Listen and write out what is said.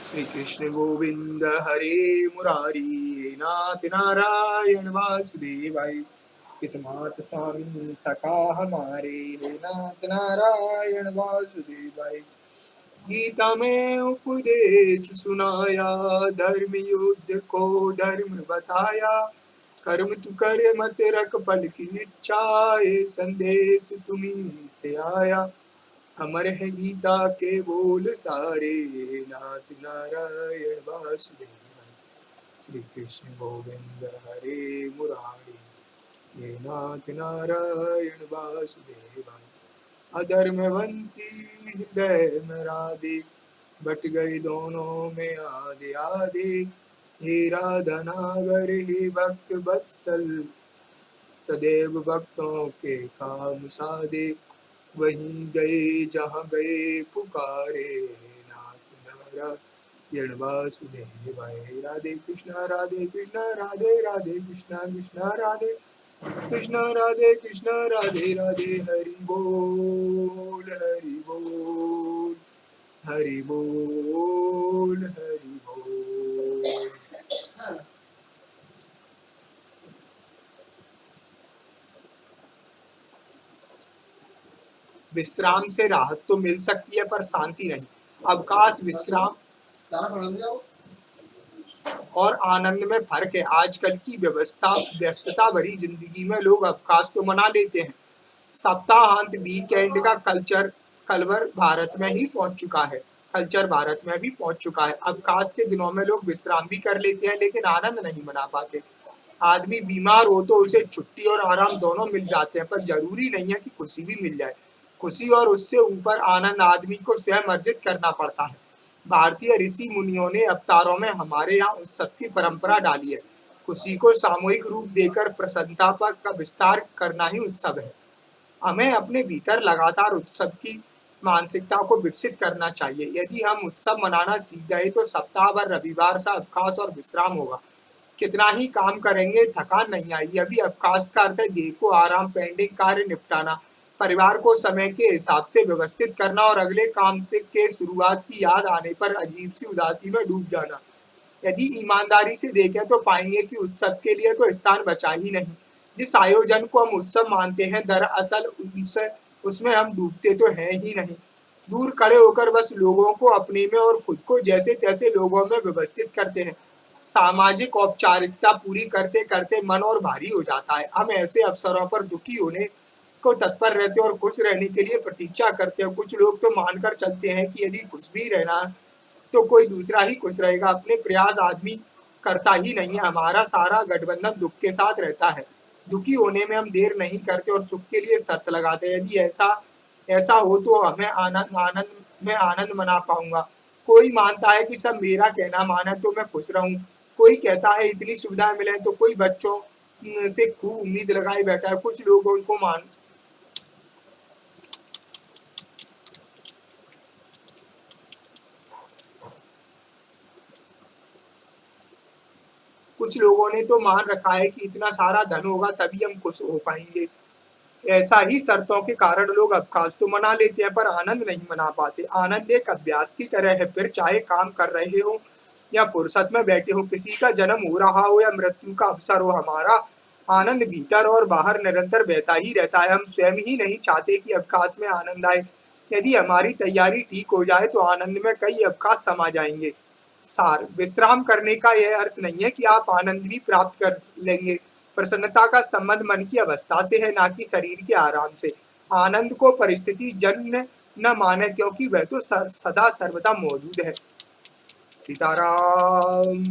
श्री कृष्ण गोविंद हरे मुरारी नाथ नारायण वासुदेवाय पितमात स्वामी सखा हमारे हे नाथ नारायण वासुदेवाय। गीता में उपदेश सुनाया, धर्म युद्ध को धर्म बताया। कर्म तू कर मत रख फल की इच्छा, ये संदेश तुम्ही से आया। अमर है गीता के बोल सारे, नाथ नारायण वासुदेवाय। श्री कृष्ण गोविंद हरे मुरारी, ये नाथ नारायण वासुदेवाय। अधर्मवंशी हृदय में राधे, बट गए दोनों में आधे आधे। हे राधा नागर हे भक्त बत्सल, सदैव भक्तों के काम साधे। वहीं गए जहाँ गए पुकारे, नाथ नारायण वासुदेवाय। राधे कृष्णा राधे कृष्णा कृष्णा राधे कृष्णा राधे कृष्णा राधे राधे। हरि बोल हरि बोल हरि बोल हरि बोल। विश्राम से राहत तो मिल सकती है पर शांति नहीं। अवकाश, विश्राम और आनंद में फर्क है। आजकल की व्यस्तता भरी जिंदगी में लोग अवकाश तो मना लेते हैं, सप्ताहांत वीकेंड का कल्चर भारत में ही पहुंच चुका है। कल्चर भारत में भी पहुंच चुका है। अवकाश के दिनों में लोग विश्राम भी कर लेते हैं लेकिन आनंद नहीं मना पाते। आदमी बीमार हो तो उसे छुट्टी और आराम दोनों मिल जाते हैं, पर जरूरी नहीं है कि खुशी भी मिल जाए। खुशी और उससे ऊपर आनंद आदमी को स्वयं अर्जित करना पड़ता है। भारतीय ऋषि मुनियों ने अवतारों में हमारे यहाँ उत्सव की परंपरा डाली है। खुशी को सामूहिक रूप देकर प्रसन्नता का विस्तार करना ही उत्सव है। हमें अपने भीतर लगातार उत्सव की मानसिकता को विकसित करना चाहिए। यदि हम उत्सव मनाना सीख गए तो सप्ताह भर रविवार सा अवकाश और विश्राम होगा। कितना ही काम करेंगे थकान नहीं आएगी। अभी अवकाश का अर्थ है देह को आराम, पेंडिंग कार्य निपटाना, परिवार को समय के हिसाब से व्यवस्थित करना और अगले काम से के शुरुआत की याद आने पर अजीब सी उदासी में डूब जाना। यदि ईमानदारी से देखें तो पाएंगे कि उत्सव के लिए तो स्थान बचा ही नहीं। जिस आयोजन को हम उत्सव मानते हैं दरअसल उनसे उसमें हम डूबते तो हैं ही नहीं। दूर खड़े होकर बस लोगों को अपने में और खुद को जैसे तैसे लोगों में व्यवस्थित करते हैं। सामाजिक औपचारिकता पूरी करते करते मन और भारी हो जाता है। हम ऐसे अवसरों पर दुखी होने को तत्पर रहते और खुश रहने के लिए प्रतीक्षा करते हैं। कुछ लोग तो मानकर चलते हैं कि यदि खुश भी रहना तो कोई दूसरा ही खुश रहेगा। अपने प्रयास आदमी करता ही नहीं है, हमारा सारा गठबंधन दुख के साथ रहता है। दुखी होने में हम देर नहीं करते और सुख के लिए शर्त लगाते हैं। यदि ऐसा ऐसा हो तो हमें आनंद मना पाऊंगा। कोई मानता है कि सब मेरा कहना माने तो मैं खुश रहूं। कोई कहता है इतनी सुविधाएं मिले तो कोई बच्चों से खूब उम्मीद लगाए बैठा है। कुछ लोगों ने तो मान रखा है कि इतना सारा धन होगा तभी हम खुश हो पाएंगे। ऐसा ही शर्तों के कारण लोग अवकाश तो मना लेते हैं पर आनंद नहीं मना पाते। आनंद एक अभ्यास की तरह है, फिर चाहे काम कर रहे हो या फुर्सत में बैठे हो, किसी का जन्म हो रहा हो या मृत्यु का अवसर हो, हमारा आनंद भीतर और बाहर निरंतर बहता ही रहता है। हम स्वयं ही नहीं चाहते कि अवकाश में आनंद आए। यदि हमारी तैयारी ठीक हो जाए तो आनंद में कई अवकाश समा जाएंगे। सार, विश्राम करने का यह अर्थ नहीं है कि आप आनंद भी प्राप्त कर लेंगे। प्रसन्नता का संबंध मन की अवस्था से है, ना कि शरीर के आराम से। आनंद को परिस्थिति जन्य न माने क्योंकि वह तो सदा सर्वदा मौजूद है। सीताराम।